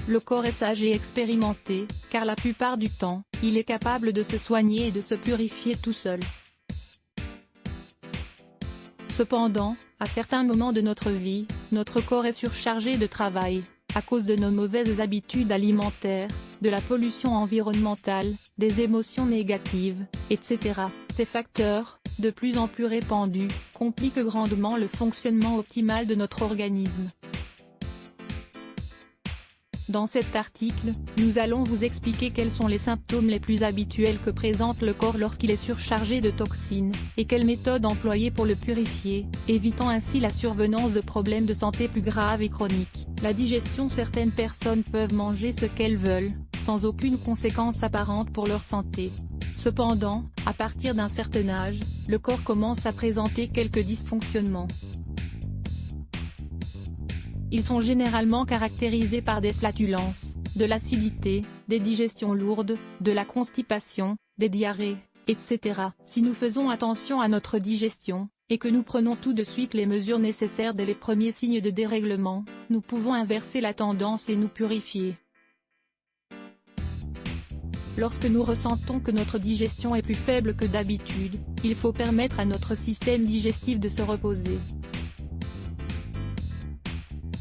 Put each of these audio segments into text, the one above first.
le corps est sage et expérimenté, car la plupart du temps, il est capable de se soigner et de se purifier tout seul. Cependant, à certains moments de notre vie, notre corps est surchargé de travail, à cause de nos mauvaises habitudes alimentaires, de la pollution environnementale, des émotions négatives, etc. Ces facteurs, de plus en plus répandus, compliquent grandement le fonctionnement optimal de notre organisme. Dans cet article, nous allons vous expliquer quels sont les symptômes les plus habituels que présente le corps lorsqu'il est surchargé de toxines, et quelles méthodes employer pour le purifier, évitant ainsi la survenance de problèmes de santé plus graves et chroniques. La digestion. Certaines personnes peuvent manger ce qu'elles veulent, sans aucune conséquence apparente pour leur santé. Cependant, à partir d'un certain âge, le corps commence à présenter quelques dysfonctionnements. Ils sont généralement caractérisés par des flatulences, de l'acidité, des digestions lourdes, de la constipation, des diarrhées, etc. Si nous faisons attention à notre digestion, et que nous prenons tout de suite les mesures nécessaires dès les premiers signes de dérèglement, nous pouvons inverser la tendance et nous purifier. Lorsque nous ressentons que notre digestion est plus faible que d'habitude, il faut permettre à notre système digestif de se reposer.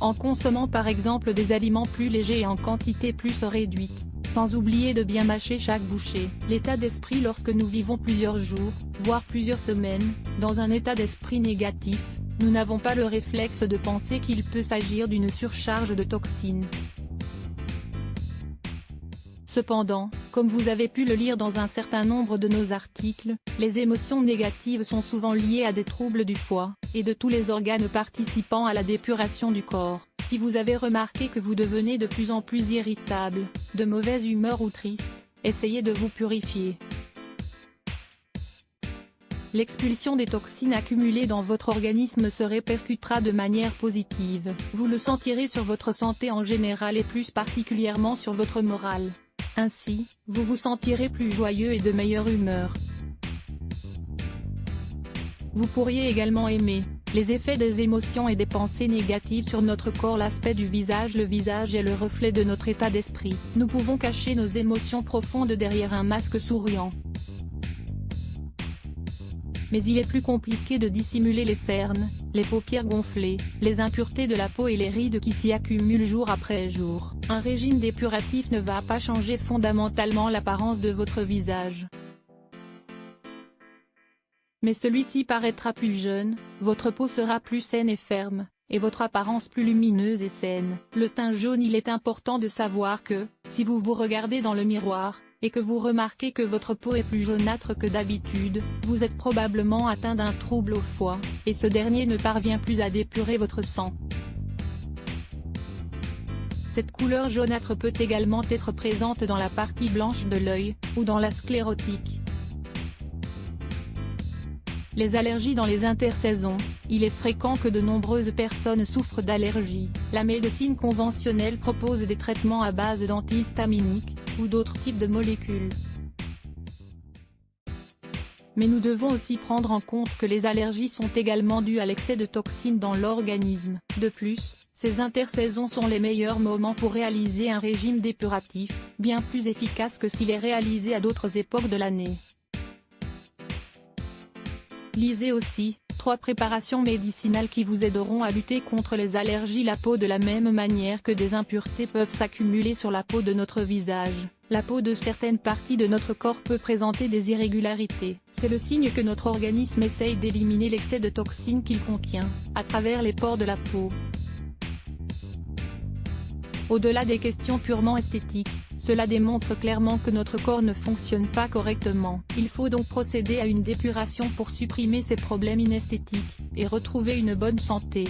En consommant par exemple des aliments plus légers et en quantité plus réduite, sans oublier de bien mâcher chaque bouchée. L'état d'esprit. Lorsque nous vivons plusieurs jours, voire plusieurs semaines, dans un état d'esprit négatif, nous n'avons pas le réflexe de penser qu'il peut s'agir d'une surcharge de toxines. Cependant, comme vous avez pu le lire dans un certain nombre de nos articles, les émotions négatives sont souvent liées à des troubles du foie, et de tous les organes participant à la dépuration du corps. Si vous avez remarqué que vous devenez de plus en plus irritable, de mauvaise humeur ou triste, essayez de vous purifier. L'expulsion des toxines accumulées dans votre organisme se répercutera de manière positive. Vous le sentirez sur votre santé en général et plus particulièrement sur votre morale. Ainsi, vous vous sentirez plus joyeux et de meilleure humeur. Vous pourriez également aimer les effets des émotions et des pensées négatives sur notre corps. L'aspect du visage. Le visage est le reflet de notre état d'esprit. Nous pouvons cacher nos émotions profondes derrière un masque souriant. Mais il est plus compliqué de dissimuler les cernes, les paupières gonflées, les impuretés de la peau et les rides qui s'y accumulent jour après jour. Un régime dépuratif ne va pas changer fondamentalement l'apparence de votre visage. Mais celui-ci paraîtra plus jeune, votre peau sera plus saine et ferme, et votre apparence plus lumineuse et saine. Le teint jaune. Il est important de savoir que, si vous vous regardez dans le miroir, et que vous remarquez que votre peau est plus jaunâtre que d'habitude, vous êtes probablement atteint d'un trouble au foie, et ce dernier ne parvient plus à dépurer votre sang. Cette couleur jaunâtre peut également être présente dans la partie blanche de l'œil, ou dans la sclérotique. Les allergies. Dans les intersaisons, il est fréquent que de nombreuses personnes souffrent d'allergies. La médecine conventionnelle propose des traitements à base d'antihistaminiques, ou d'autres types de molécules. Mais nous devons aussi prendre en compte que les allergies sont également dues à l'excès de toxines dans l'organisme. De plus, ces intersaisons sont les meilleurs moments pour réaliser un régime dépuratif, bien plus efficace que s'il est réalisé à d'autres époques de l'année. Lisez aussi 3 préparations médicinales qui vous aideront à lutter contre les allergies. La peau. De la même manière que des impuretés peuvent s'accumuler sur la peau de notre visage, la peau de certaines parties de notre corps peut présenter des irrégularités. C'est le signe que notre organisme essaye d'éliminer l'excès de toxines qu'il contient, à travers les pores de la peau. Au-delà des questions purement esthétiques, cela démontre clairement que notre corps ne fonctionne pas correctement. Il faut donc procéder à une dépuration pour supprimer ces problèmes inesthétiques, et retrouver une bonne santé.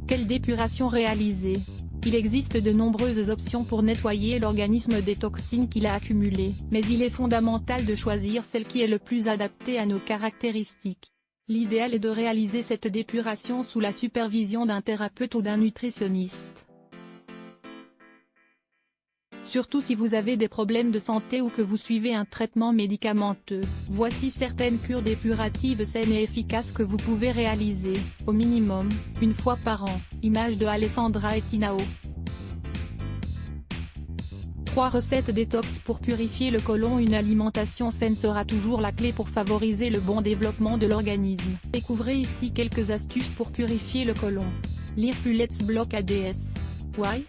Quelle dépuration réaliser? Il existe de nombreuses options pour nettoyer l'organisme des toxines qu'il a accumulées, mais il est fondamental de choisir celle qui est le plus adaptée à nos caractéristiques. L'idéal est de réaliser cette dépuration sous la supervision d'un thérapeute ou d'un nutritionniste. surtout si vous avez des problèmes de santé ou que vous suivez un traitement médicamenteux. Voici certaines cures dépuratives saines et efficaces que vous pouvez réaliser, au minimum, une fois par an. Image de Alessandra Etinao. 3 recettes détox pour purifier le côlon. Une alimentation saine sera toujours la clé pour favoriser le bon développement de l'organisme. Découvrez ici quelques astuces pour purifier le côlon. Lire plus Let's Block ADS. Why?